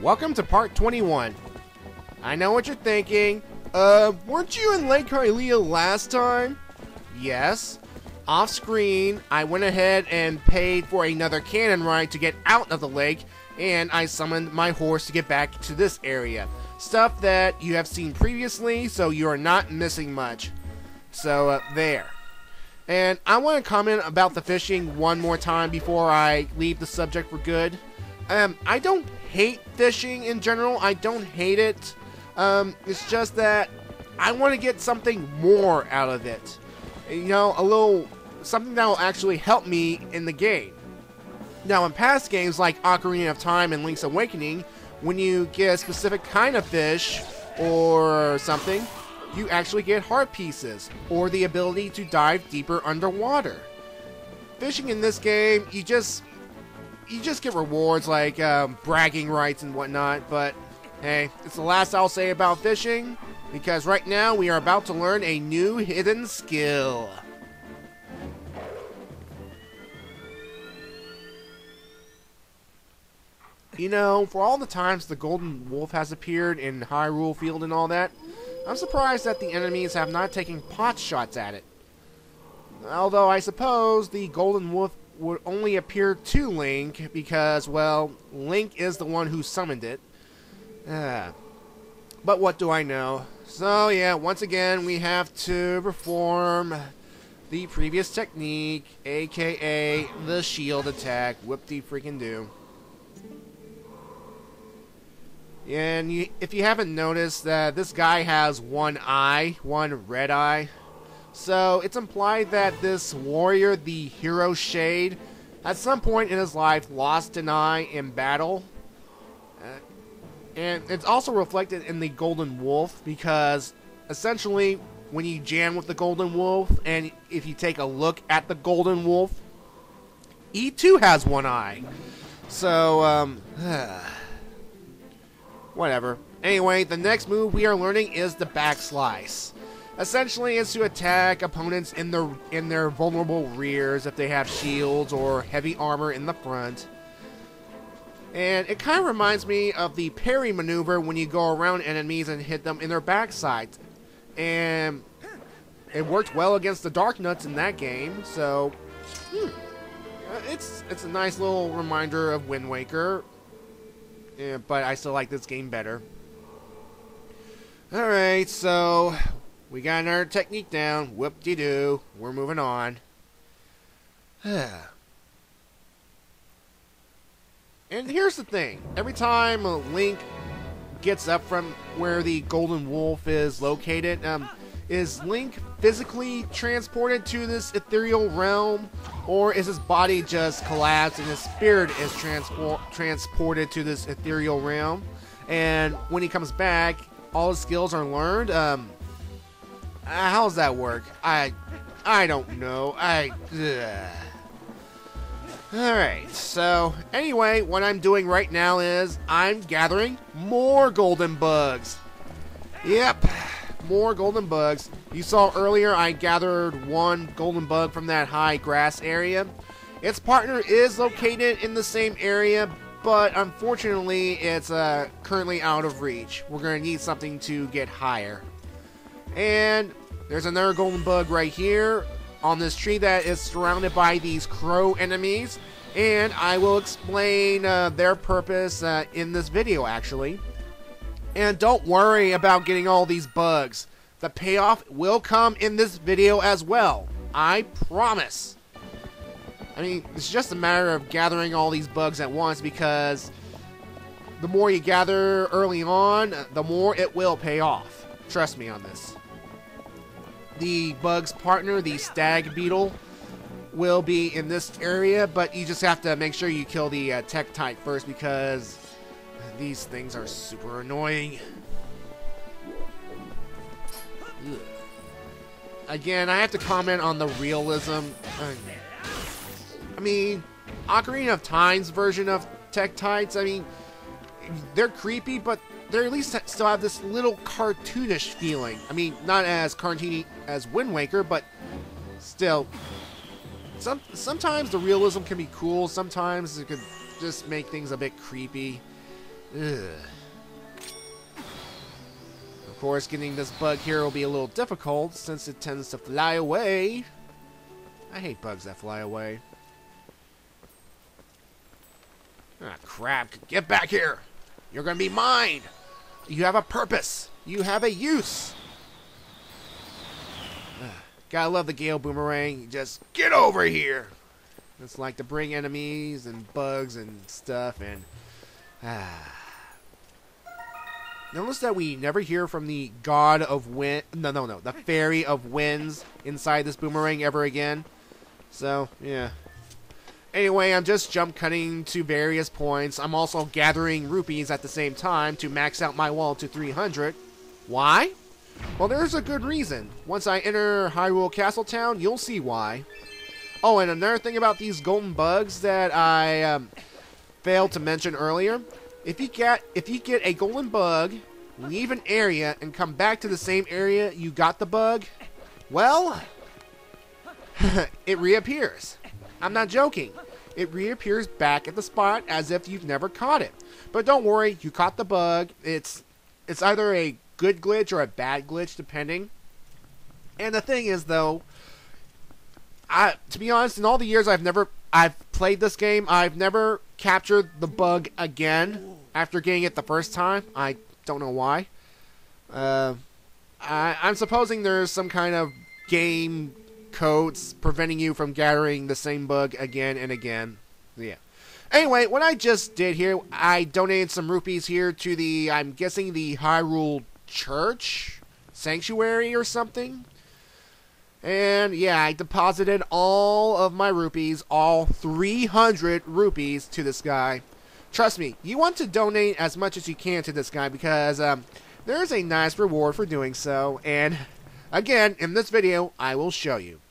welcome to part 21. I know what you're thinking. Weren't you in Lake Hylia last time? Yes. Off screen, I went ahead and paid for another cannon ride to get out of the lake, and I summoned my horse to get back to this area. Stuff that you have seen previously, so you are not missing much. So, there. And I want to comment about the fishing one more time before I leave the subject for good. I don't hate fishing in general. I don't hate it. It's just that I want to get something more out of it. You know, something that will actually help me in the game. Now, in past games like Ocarina of Time and Link's Awakening, when you get a specific kind of fish or something, you actually get heart pieces or the ability to dive deeper underwater. Fishing in this game, you just get rewards like bragging rights and whatnot, but hey, it's the last I'll say about fishing, because right now we are about to learn a new hidden skill. You know, for all the times the golden wolf has appeared in Hyrule Field and all that, I'm surprised that the enemies have not taken pot shots at it. Although I suppose the golden wolf would only appear to Link because, well, Link is the one who summoned it. But what do I know? So yeah, once again we have to perform the previous technique, aka the shield attack. Whoop-de-freaking-do. And if you haven't noticed, this guy has one eye, one red eye. So it's implied that this warrior, the Hero Shade, at some point in his life lost an eye in battle. And it's also reflected in the Golden Wolf, because essentially when you jam with the Golden Wolf, and if you take a look at the Golden Wolf, he too has one eye. So, whatever. Anyway, the next move we are learning is the back slice. Essentially, it's to attack opponents in their vulnerable rears if they have shields or heavy armor in the front. And it kind of reminds me of the parry maneuver when you go around enemies and hit them in their backsides. And it worked well against the Dark Nuts in that game, so it's a nice little reminder of Wind Waker. Yeah, but I still like this game better. Alright, so we got another technique down. Whoop-de-doo. We're moving on. And here's the thing. Every time Link gets up from where the Golden Wolf is located, is Link physically transported to this ethereal realm, or is his body just collapsed and his spirit is transported to this ethereal realm? And when he comes back, all his skills are learned? How does that work? I don't know. Alright, so anyway, what I'm doing right now is I'm gathering more golden bugs. Yep, more golden bugs. You saw earlier I gathered one golden bug from that high grass area. Its partner is located in the same area, but unfortunately it's currently out of reach. We're going to need something to get higher. And there's another golden bug right here on this tree that is surrounded by these crow enemies, and I will explain their purpose in this video actually. And don't worry about getting all these bugs. The payoff will come in this video as well. I promise. I mean, it's just a matter of gathering all these bugs at once, because the more you gather early on, the more it will pay off. Trust me on this. The bug's partner, the stag beetle, will be in this area, but you just have to make sure you kill the Tektite first, because these things are super annoying. Ugh. Again, I have to comment on the realism. I mean, Ocarina of Time's version of Tektites, I mean, they're creepy, but they at least still have this little cartoonish feeling. I mean, not as cartoony as Wind Waker, but still. Sometimes the realism can be cool. Sometimes it can just make things a bit creepy. Ugh. Of course, getting this bug here will be a little difficult since it tends to fly away. I hate bugs that fly away. Ah, crap. Get back here. You're going to be mine. You have a purpose. You have a use. Gotta love the Gale Boomerang. Just get over here. It's like to bring enemies and bugs and stuff and... Notice that we never hear from the God of Wind... No. The Fairy of Winds inside this boomerang ever again. So, yeah. Anyway, I'm just jump cutting to various points. I'm also gathering rupees at the same time to max out my wall to 300. Why? Well, there's a good reason. Once I enter Hyrule Castle Town, you'll see why. Oh, and another thing about these golden bugs that I failed to mention earlier. If you get a golden bug, leave an area, and come back to the same area you got the bug, well, it reappears. I'm not joking. It reappears back at the spot as if you've never caught it. But don't worry, you caught the bug. It's either a good glitch or a bad glitch, depending. And the thing is, though, to be honest, in all the years I've played this game, I've never captured the bug again after getting it the first time. I don't know why. I'm supposing there's some kind of game codes preventing you from gathering the same bug again and again. Yeah. Anyway, what I just did here, I donated some rupees here to the, I'm guessing the Hyrule Church Sanctuary or something. And yeah, I deposited all of my rupees, all 300 rupees to this guy. Trust me, you want to donate as much as you can to this guy because there's a nice reward for doing so. And again, in this video, I will show you.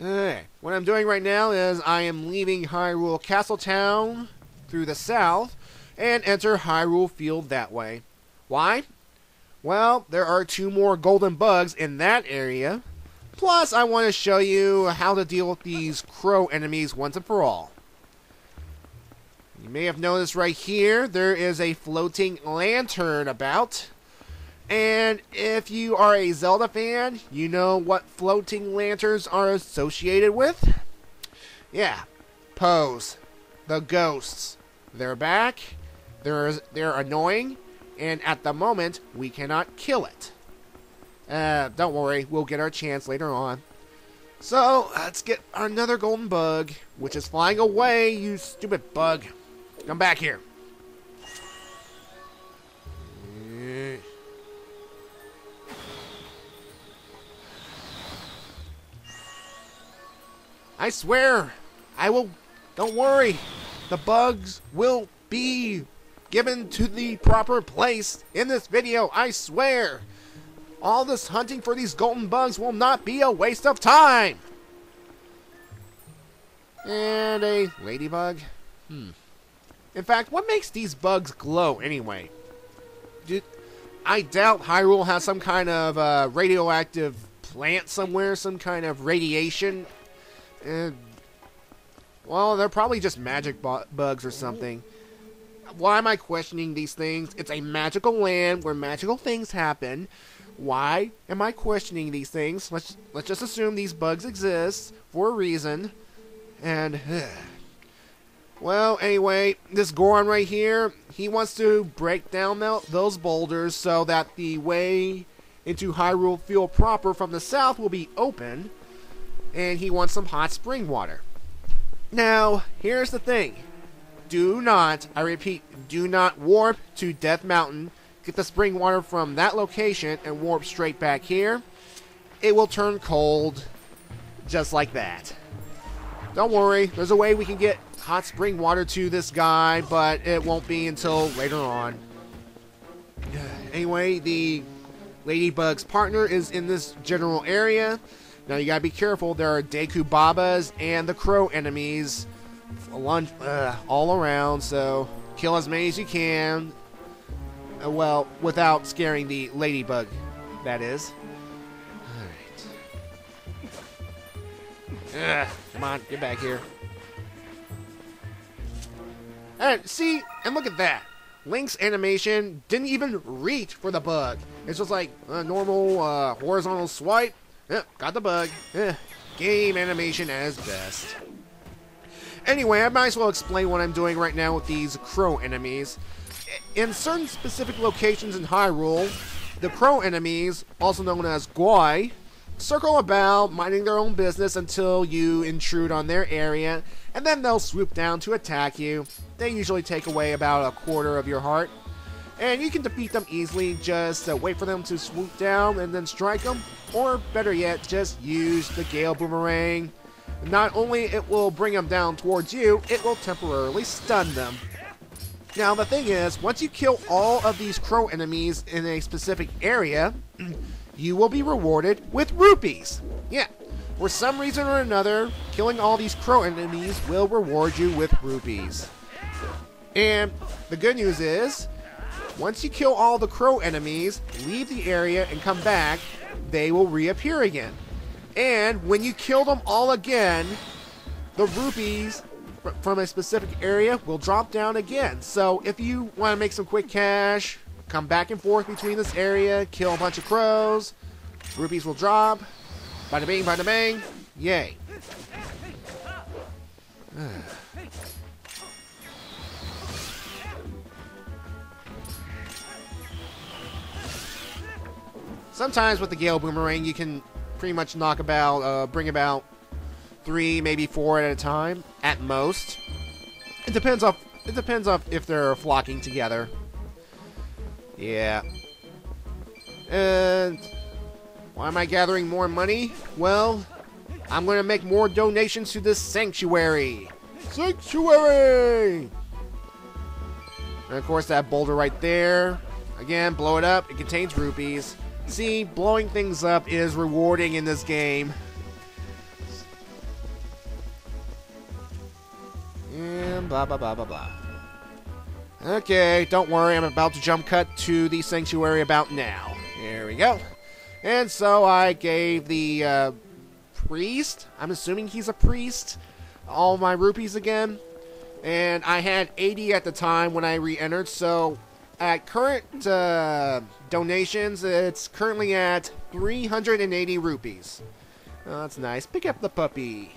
Alright, what I'm doing right now is I am leaving Hyrule Castle Town through the south and enter Hyrule Field that way. Why? Well, there are 2 more golden bugs in that area. Plus, I want to show you how to deal with these crow enemies once and for all. You may have noticed right here, there is a floating lantern about. And if you are a Zelda fan, you know what floating lanterns are associated with? Yeah, Pose, the ghosts. They're back, they're annoying, and at the moment, we cannot kill it. Don't worry, we'll get our chance later on. So, let's get another golden bug, which is flying away, you stupid bug. Come back here. I swear, I will, don't worry, the bugs will be given to the proper place in this video, I swear. All this hunting for these golden bugs will not be a waste of time. And a ladybug. In fact, what makes these bugs glow anyway? I doubt Hyrule has some kind of radioactive plant somewhere, some kind of radiation. Well, they're probably just magic bugs or something. Why am I questioning these things? It's a magical land where magical things happen. Why am I questioning these things? Let's just assume these bugs exist for a reason. And well, anyway, this Goron right here, he wants to break down those boulders so that the way into Hyrule Field proper from the south will be open. And he wants some hot spring water. Now, here's the thing. Do not, I repeat, do not warp to Death Mountain, get the spring water from that location, and warp straight back here. It will turn cold, just like that. Don't worry, there's a way we can get hot spring water to this guy, but it won't be until later on. Anyway, the Ladybug's partner is in this general area. Now you gotta be careful, there are Deku Babas and the crow enemies all around, so kill as many as you can. Well, without scaring the ladybug, that is. Alright. Come on, get back here. And see, and look at that. Link's animation didn't even reach for the bug. It's just like a normal horizontal swipe. Got the bug. Game animation as best. Anyway, I might as well explain what I'm doing right now with these crow enemies. In certain specific locations in Hyrule, the crow enemies, also known as Goi, circle about, minding their own business until you intrude on their area, and then they'll swoop down to attack you. They usually take away about a quarter of your heart, and you can defeat them easily. Just wait for them to swoop down and then strike them, or better yet, just use the Gale Boomerang. Not only it will bring them down towards you, it will temporarily stun them. Now the thing is, once you kill all of these crow enemies in a specific area, you will be rewarded with rupees. Yeah, for some reason or another, killing all these crow enemies will reward you with rupees. And the good news is, once you kill all the crow enemies, leave the area and come back, they will reappear again. And when you kill them all again, the rupees from a specific area will drop down again. So if you want to make some quick cash, come back and forth between this area, kill a bunch of crows, rupees will drop. Bada bing, bada bang. Yay. Sometimes with the Gale Boomerang, you can pretty much knock about, bring about 3, maybe 4 at a time, at most. It depends on if they're flocking together. Yeah. And why am I gathering more money? Well, I'm going to make more donations to this sanctuary. Sanctuary! And of course that boulder right there. Again, blow it up. It contains rupees. See, blowing things up is rewarding in this game. And blah, blah, blah, blah, blah. Okay, don't worry. I'm about to jump cut to the sanctuary about now. There we go. And so I gave the priest, I'm assuming he's a priest, all my rupees again. And I had 80 at the time when I re-entered, so at current donations, it's currently at 380 rupees. Oh, that's nice. Pick up the puppy.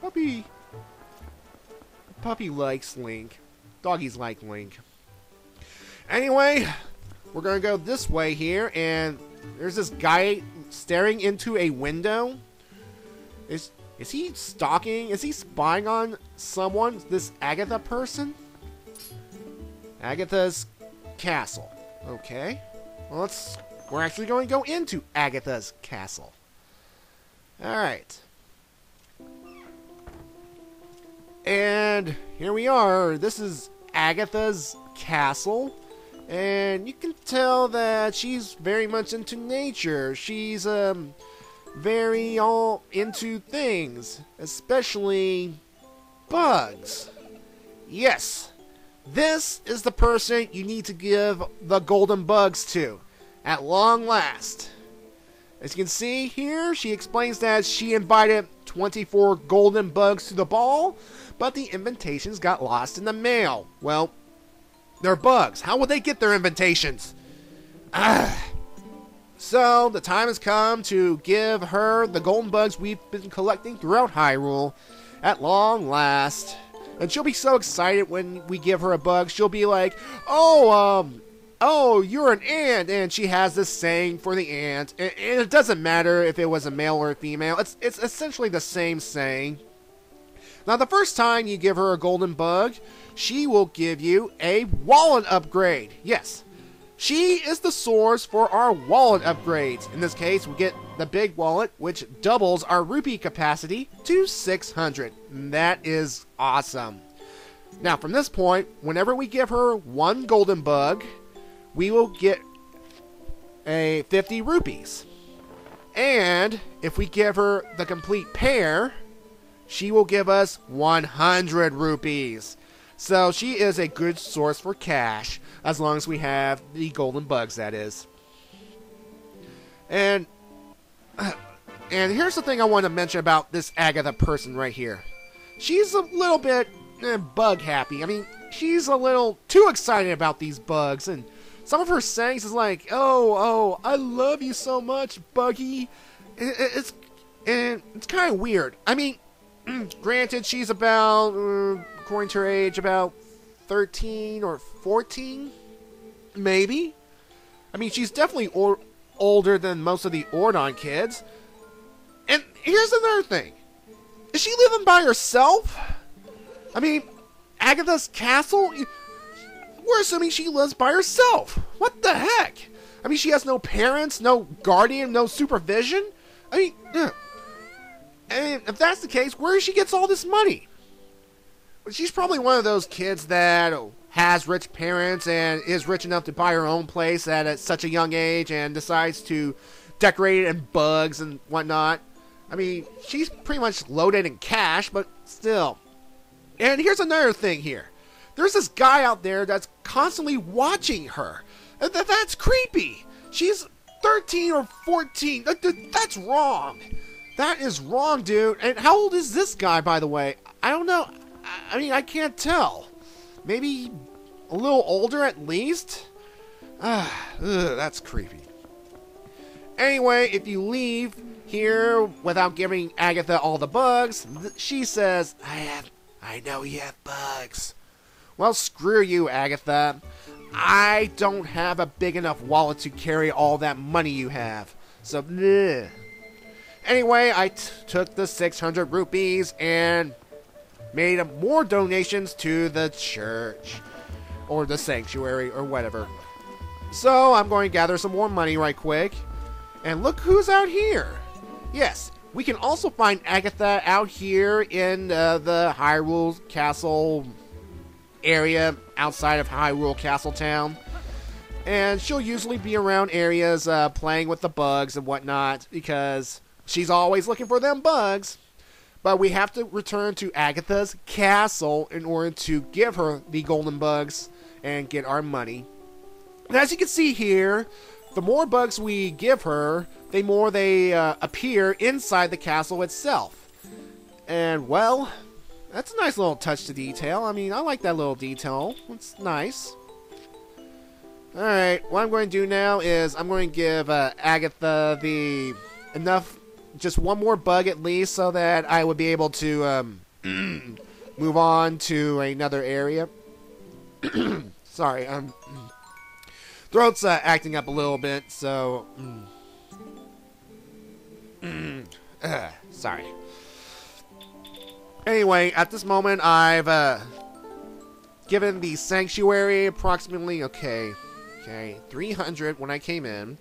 Puppy. Puppy likes Link. Doggies like Link. Anyway, we're going to go this way here, and there's this guy staring into a window. Is he stalking? Is he spying on someone? This Agatha person? Agatha's castle. Okay. Well, we're actually going to go into Agatha's castle. Alright. And here we are. This is Agatha's castle. And you can tell that she's very much into nature. She's very all into things, especially bugs. Yes, this is the person you need to give the golden bugs to, at long last. As you can see here, she explains that she invited 24 golden bugs to the ball, but the invitations got lost in the mail. Well, they're bugs. How will they get their invitations? So, the time has come to give her the golden bugs we've been collecting throughout Hyrule at long last. And she'll be so excited when we give her a bug. She'll be like, oh, you're an ant. And she has this saying for the ant. And it doesn't matter if it was a male or a female. It's essentially the same saying. Now, the first time you give her a golden bug, she will give you a wallet upgrade. Yes, she is the source for our wallet upgrades. In this case, we get the big wallet, which doubles our rupee capacity to 600. That is awesome. Now, from this point, whenever we give her one golden bug, we will get a 50 rupees. And if we give her the complete pair, she will give us 100 rupees. So she is a good source for cash, as long as we have the golden bugs, that is. And here's the thing I want to mention about this Agatha person right here. She's a little bit bug happy. I mean, she's a little too excited about these bugs, and some of her sayings is like, "Oh, I love you so much, Buggy." It's kind of weird. I mean, granted, she's about, according to her age, about 13 or 14, maybe. I mean, she's definitely older than most of the Ordon kids. And here's another thing. Is she living by herself? I mean, Agatha's castle? We're assuming she lives by herself. What the heck? I mean, she has no parents, no guardian, no supervision? I mean, and if that's the case, where she gets all this money? She's probably one of those kids that has rich parents and is rich enough to buy her own place at such a young age and decides to decorate it in bugs and whatnot. I mean, she's pretty much loaded in cash, but still. And here's another thing here. There's this guy out there that's constantly watching her. And that's creepy. She's 13 or 14. That's wrong. That is wrong, dude. And how old is this guy, by the way? I don't know. I mean, I can't tell. Maybe a little older at least? That's creepy. Anyway, if you leave here without giving Agatha all the bugs, she says, I know you have bugs. Well, screw you, Agatha. I don't have a big enough wallet to carry all that money you have. So, bleh. Anyway, I took the 600 rupees and made more donations to the church. Or the sanctuary, or whatever. So, I'm going to gather some more money right quick. And look who's out here. Yes, we can also find Agatha out here in the Hyrule Castle area outside of Hyrule Castle Town. And she'll usually be around areas playing with the bugs and whatnot because she's always looking for them bugs. But we have to return to Agatha's castle in order to give her the golden bugs and get our money. And as you can see here, the more bugs we give her, the more they appear inside the castle itself. And, well, that's a nice little touch to detail. I mean, I like that little detail. It's nice. Alright, what I'm going to do now is I'm going to give Agatha just one more bug at least so that I would be able to move on to another area. Sorry, throat's acting up a little bit, so sorry. Anyway, at this moment I've given the sanctuary approximately 300 when I came in,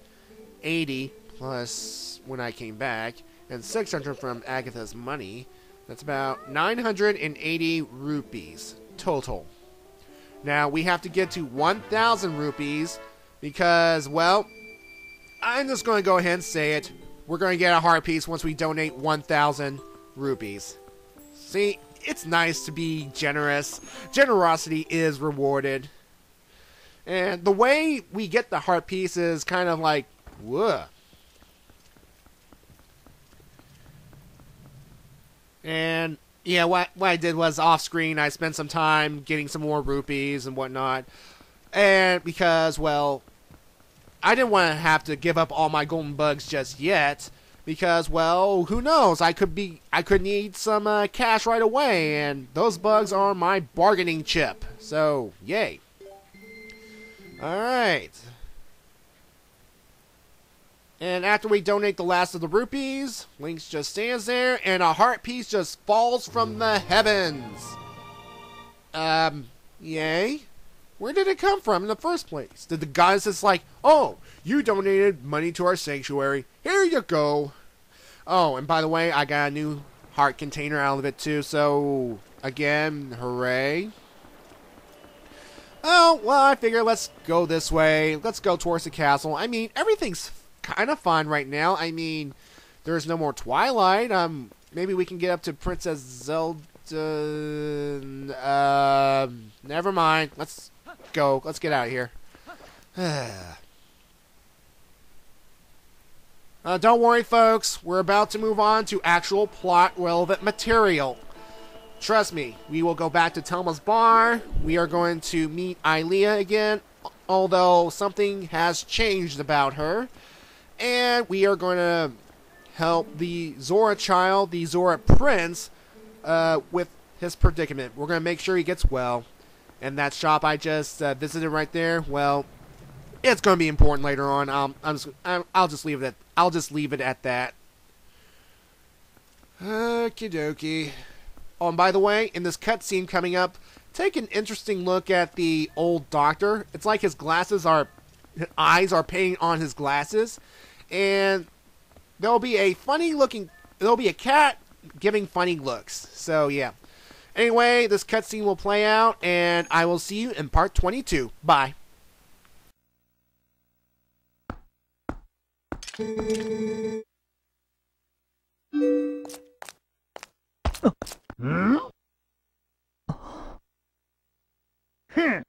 80 plus when I came back, and 600 from Agatha's money. That's about 980 rupees total. Now we have to get to 1,000 rupees because, well, I'm just going to go ahead and say it. We're going to get a heart piece once we donate 1,000 rupees. See, it's nice to be generous. Generosity is rewarded. And the way we get the heart piece is kind of like, whoa. And yeah, what I did was off screen, I spent some time getting some more rupees and whatnot. And because, well, I didn't want to have to give up all my golden bugs just yet. Because, well, who knows? I could need some cash right away, and those bugs are my bargaining chip. So, yay. Alright. And after we donate the last of the rupees, Link just stands there, and a heart piece just falls from the heavens. Yay? Where did it come from in the first place? Did the goddess just like, oh, you donated money to our sanctuary, here you go. Oh, and by the way, I got a new heart container out of it too, so, again, hooray. Oh, well, I figure let's go this way. Let's go towards the castle. I mean, everything's kind of fun right now. I mean, there's no more Twilight. Maybe we can get up to Princess Zelda. Never mind. Let's go. Let's get out of here. Don't worry, folks. We're about to move on to actual plot-relevant material. Trust me, we will go back to Telma's bar. We are going to meet Ilea again, although something has changed about her. And we are going to help the Zora child, the Zora prince, with his predicament. We're going to make sure he gets well. And that shop I just visited right there, well, it's going to be important later on. I'll just leave it at that. Okie dokie. Oh, and by the way, in this cutscene coming up, take an interesting look at the old doctor. It's like his eyes are painted on his glasses, and there'll be a cat giving funny looks. So yeah. Anyway, this cutscene will play out, and I will see you in part 22. Bye. Hmm? Hmm?